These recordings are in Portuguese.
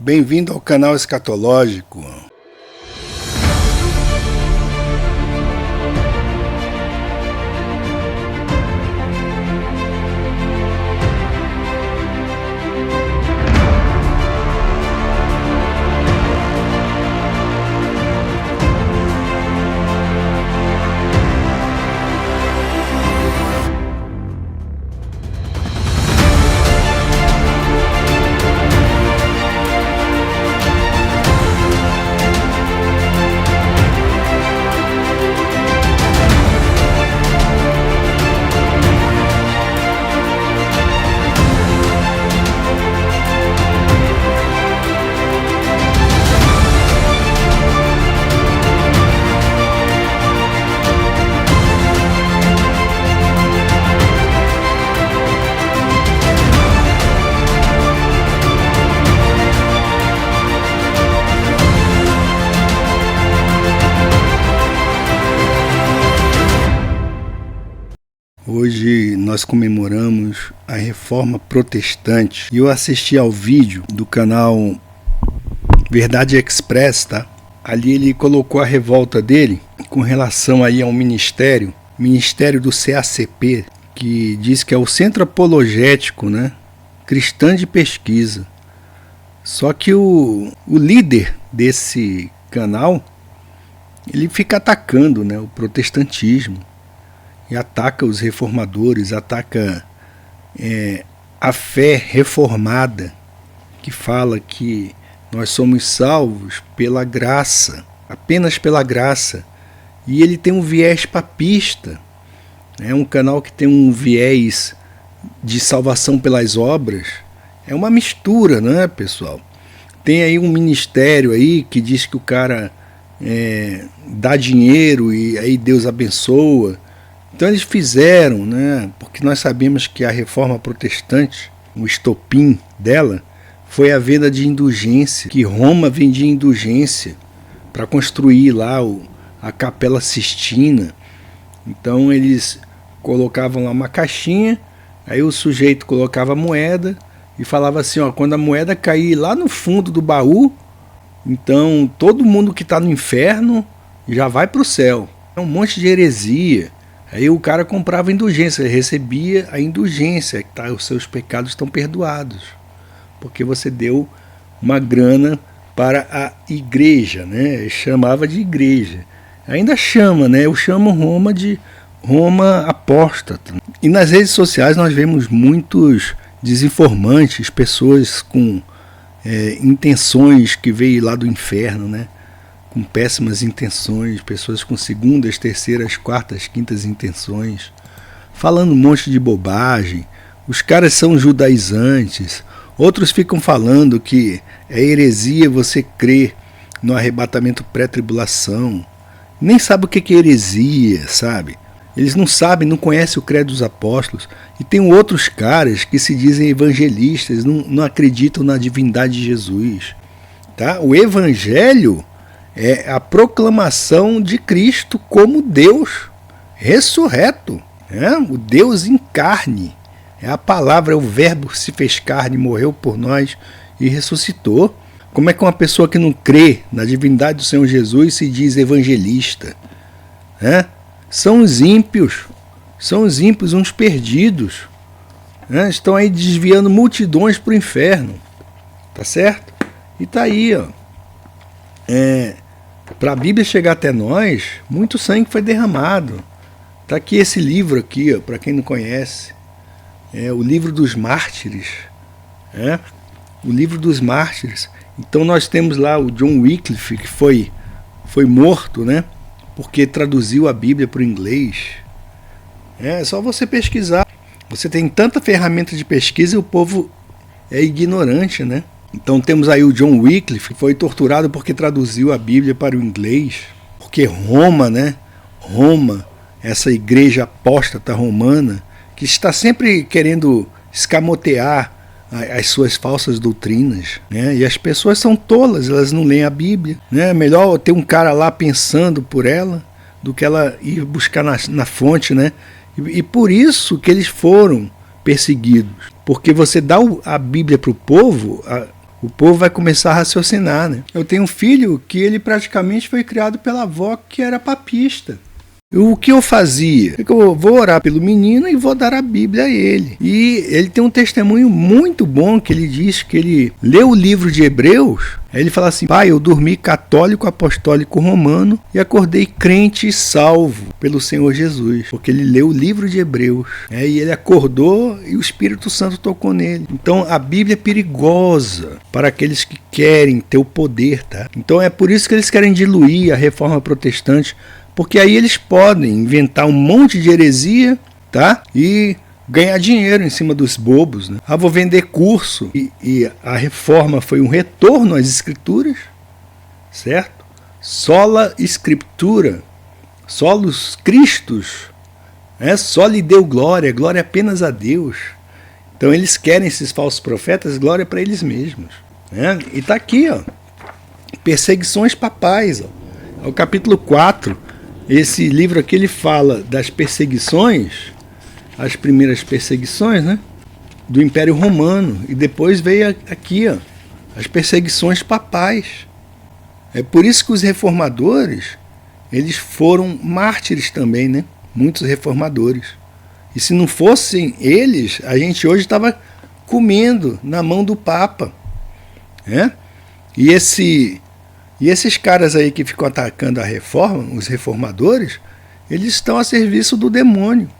Bem-vindo ao canal Escatológico. Hoje nós comemoramos a Reforma Protestante e eu assisti ao vídeo do canal Verdade Express, tá? Ali ele colocou a revolta dele com relação aí ao ministério do CACP, que diz que é o Centro Apologético, né, Cristã de Pesquisa. Só que o líder desse canal, ele fica atacando, né, o protestantismo. E ataca os reformadores, ataca a fé reformada, que fala que nós somos salvos pela graça, apenas pela graça. E ele tem um viés papista, é um canal que tem um viés de salvação pelas obras. É uma mistura, não é, pessoal? Tem aí um ministério aí que diz que o cara dá dinheiro e aí Deus abençoa. Então eles fizeram, né, porque nós sabemos que a Reforma Protestante, o estopim dela, foi a venda de indulgência, que Roma vendia indulgência para construir lá a Capela Sistina. Então eles colocavam lá uma caixinha, aí o sujeito colocava a moeda e falava assim, ó, quando a moeda cair lá no fundo do baú, então todo mundo que está no inferno já vai para o céu. É um monte de heresia. Aí o cara comprava indulgência, ele recebia a indulgência, que tá, os seus pecados estão perdoados, porque você deu uma grana para a igreja, né? Ele chamava de igreja. Ainda chama, né? Eu chamo Roma de Roma apóstata. E nas redes sociais nós vemos muitos desinformantes, pessoas com intenções que veio lá do inferno, né? Com péssimas intenções, pessoas com segundas, terceiras, quartas, quintas intenções, falando um monte de bobagem. Os caras são judaizantes, outros ficam falando que é heresia você crer no arrebatamento pré-tribulação. Nem sabe o que é heresia, sabe? Eles não sabem, não conhecem o credo dos apóstolos. E tem outros caras que se dizem evangelistas, não acreditam na divindade de Jesus. Tá? O evangelho é a proclamação de Cristo como Deus ressurreto, o Deus em carne. É a palavra, é o verbo se fez carne, morreu por nós e ressuscitou. Como é que uma pessoa que não crê na divindade do Senhor Jesus se diz evangelista? São os ímpios, uns perdidos. Estão aí desviando multidões para o inferno. Tá certo? E tá aí, ó. Para a Bíblia chegar até nós, muito sangue foi derramado. Está aqui esse livro aqui, para quem não conhece, o livro dos mártires. O livro dos mártires. Então nós temos lá o John Wycliffe, que foi morto, né, porque traduziu a Bíblia para o inglês. É só você pesquisar. Você tem tanta ferramenta de pesquisa e o povo é ignorante, né? Então temos aí o John Wycliffe, que foi torturado porque traduziu a Bíblia para o inglês. Porque Roma, né? Roma, essa igreja apóstata romana, que está sempre querendo escamotear as suas falsas doutrinas, né? E as pessoas são tolas, elas não leem a Bíblia, né? É melhor ter um cara lá pensando por ela do que ela ir buscar na fonte, né? E por isso que eles foram perseguidos. Porque você dá a Bíblia para o povo, O povo vai começar a raciocinar, né? Eu tenho um filho que ele praticamente foi criado pela avó que era papista. O que eu fazia? Eu vou orar pelo menino e vou dar a Bíblia a ele. E ele tem um testemunho muito bom que ele diz que ele leu o livro de Hebreus. Aí ele fala assim: pai, eu dormi católico, apostólico, romano e acordei crente e salvo pelo Senhor Jesus. Porque ele leu o livro de Hebreus. E ele acordou e o Espírito Santo tocou nele. Então a Bíblia é perigosa para aqueles que querem ter o poder, tá? Então é por isso que eles querem diluir a reforma protestante. Porque aí eles podem inventar um monte de heresia, tá? E ganhar dinheiro em cima dos bobos, né? Vou vender curso. E a reforma foi um retorno às escrituras, certo? Sola Scriptura, solos Christus, só lhe deu glória, glória apenas a Deus. Então eles querem, esses falsos profetas, glória para eles mesmos. Né? E está aqui, ó, perseguições papais, ó, o capítulo 4. Esse livro aqui ele fala das perseguições, as primeiras perseguições, né, do Império Romano, e depois veio aqui, ó, as perseguições papais. É por isso que os reformadores, eles foram mártires também, né? Muitos reformadores. E se não fossem eles, a gente hoje estava comendo na mão do Papa, né? E esses caras aí que ficam atacando a reforma, os reformadores, eles estão a serviço do demônio.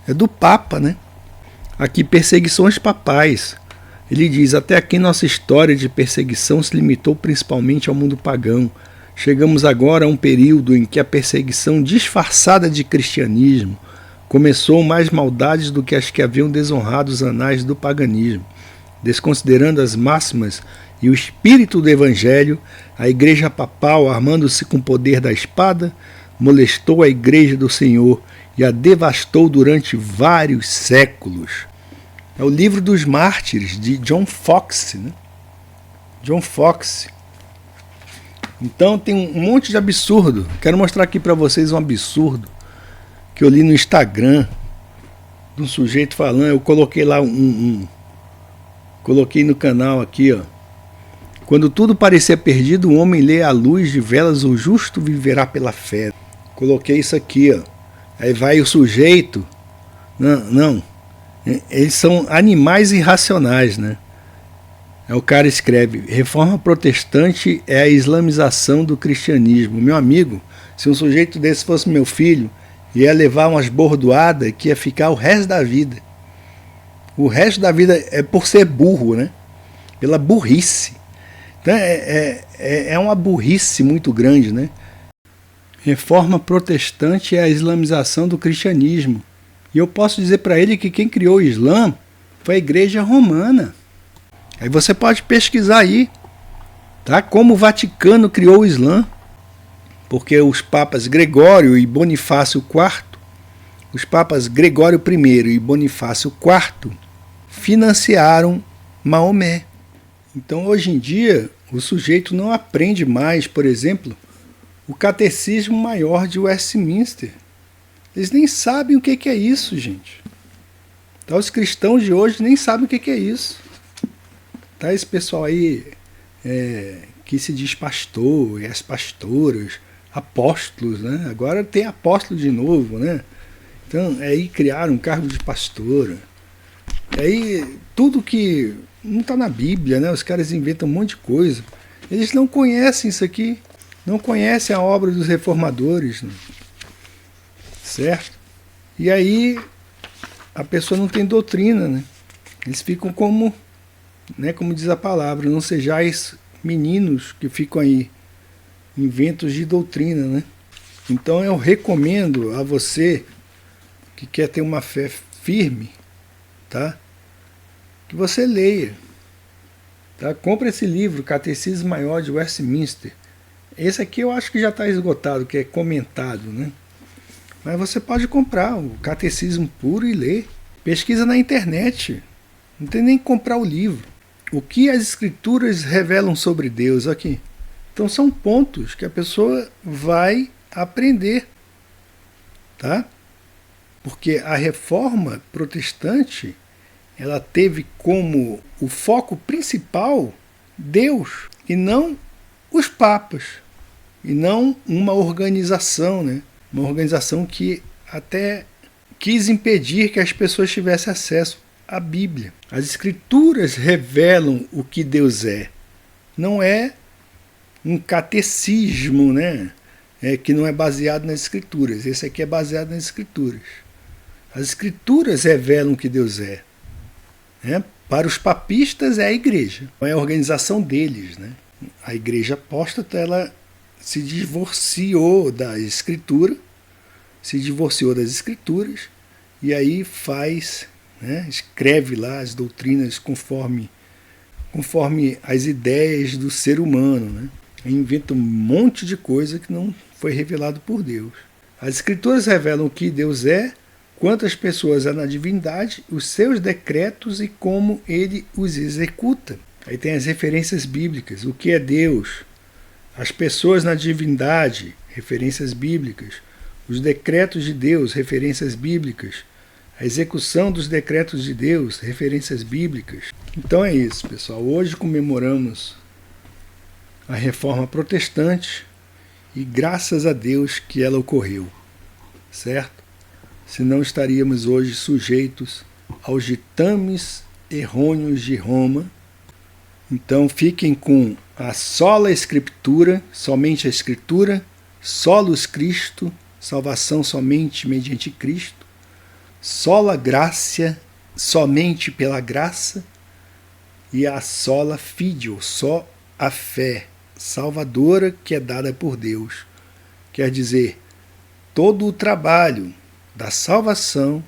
É do Papa, né? Aqui, perseguições papais. Ele diz: até aqui nossa história de perseguição se limitou principalmente ao mundo pagão. Chegamos agora a um período em que a perseguição disfarçada de cristianismo começou mais maldades do que as que haviam desonrado os anais do paganismo. Desconsiderando as máximas e o espírito do evangelho, a igreja papal, armando-se com o poder da espada, molestou a igreja do Senhor e a devastou durante vários séculos. É o livro dos mártires, de John Foxe, né? John Foxe. Então tem um monte de absurdo. Quero mostrar aqui para vocês um absurdo que eu li no Instagram, de um sujeito falando. Eu coloquei lá coloquei no canal aqui, ó. Quando tudo parecer perdido, o homem lê à luz de velas, o justo viverá pela fé. Coloquei isso aqui, ó. Aí vai o sujeito. Não. Eles são animais irracionais, né? Aí o cara escreve: reforma protestante é a islamização do cristianismo. Meu amigo, se um sujeito desse fosse meu filho, ia levar umas bordoadas que ia ficar o resto da vida. O resto da vida é por ser burro, né? Pela burrice. Então é uma burrice muito grande, né? Reforma protestante é a islamização do cristianismo. E eu posso dizer para ele que quem criou o Islã foi a Igreja Romana. Aí você pode pesquisar aí, tá? Como o Vaticano criou o Islã. Porque os papas Gregório e Bonifácio IV, os papas Gregório I e Bonifácio IV, financiaram Maomé. Então, hoje em dia, o sujeito não aprende mais, por exemplo, o Catecismo Maior de Westminster. Eles nem sabem o que é isso, gente. Tá, os cristãos de hoje nem sabem o que é isso. Tá, esse pessoal aí que se diz pastor, e as pastoras, apóstolos, né? Agora tem apóstolo de novo, né? Então, aí criaram um cargo de pastora. Aí tudo que não está na Bíblia, né? Os caras inventam um monte de coisa. Eles não conhecem isso aqui, não conhecem a obra dos reformadores, né? Certo? E aí a pessoa não tem doutrina, né? Eles ficam como, né, como diz a palavra, não sejais meninos que ficam aí inventos de doutrina, né? Então eu recomendo a você que quer ter uma fé firme, tá? Que você leia, tá? Compre esse livro, Catecismo Maior de Westminster. Esse aqui eu acho que já está esgotado, que é comentado, né? Mas você pode comprar o Catecismo puro e ler. Pesquisa na internet. Não tem nem que comprar o livro. O que as escrituras revelam sobre Deus aqui? Então são pontos que a pessoa vai aprender, tá? Porque a reforma protestante, ela teve como o foco principal Deus, e não os papas, e não uma organização, né? Uma organização que até quis impedir que as pessoas tivessem acesso à Bíblia. As Escrituras revelam o que Deus é. Não é um catecismo, né? Que não é baseado nas Escrituras. Esse aqui é baseado nas Escrituras. As Escrituras revelam o que Deus é. Para os papistas é a igreja, é a organização deles, né? A igreja apóstata, ela se divorciou da Escritura, das Escrituras, e aí faz, né, escreve lá as doutrinas conforme as ideias do ser humano, né? Inventa um monte de coisa que não foi revelado por Deus. As Escrituras revelam o que Deus é, quantas pessoas há na divindade, os seus decretos e como ele os executa. Aí tem as referências bíblicas, o que é Deus, as pessoas na divindade, referências bíblicas, os decretos de Deus, referências bíblicas, a execução dos decretos de Deus, referências bíblicas. Então é isso, pessoal. Hoje comemoramos a Reforma Protestante e graças a Deus que ela ocorreu, certo? Senão estaríamos hoje sujeitos aos ditames errôneos de Roma. Então fiquem com a sola Escritura, somente a Escritura, solus Cristo, salvação somente mediante Cristo, sola gratia, somente pela graça, e a sola fideo, só a fé salvadora que é dada por Deus. Quer dizer, todo o trabalho da salvação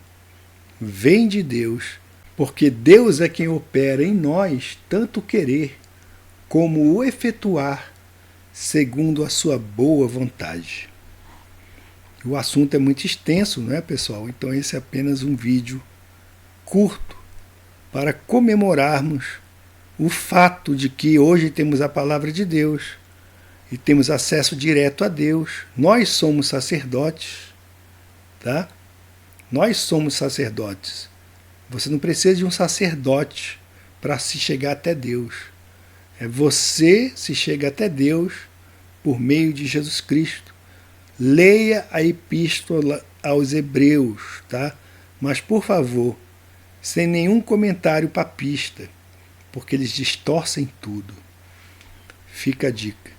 vem de Deus, porque Deus é quem opera em nós tanto o querer como o efetuar segundo a sua boa vontade. O assunto é muito extenso, não é, pessoal? Então esse é apenas um vídeo curto para comemorarmos o fato de que hoje temos a palavra de Deus e temos acesso direto a Deus. Nós somos sacerdotes, tá? Nós somos sacerdotes. Você não precisa de um sacerdote para se chegar até Deus. Você se chega até Deus por meio de Jesus Cristo. Leia a epístola aos Hebreus, tá? Mas, por favor, sem nenhum comentário papista, porque eles distorcem tudo. Fica a dica.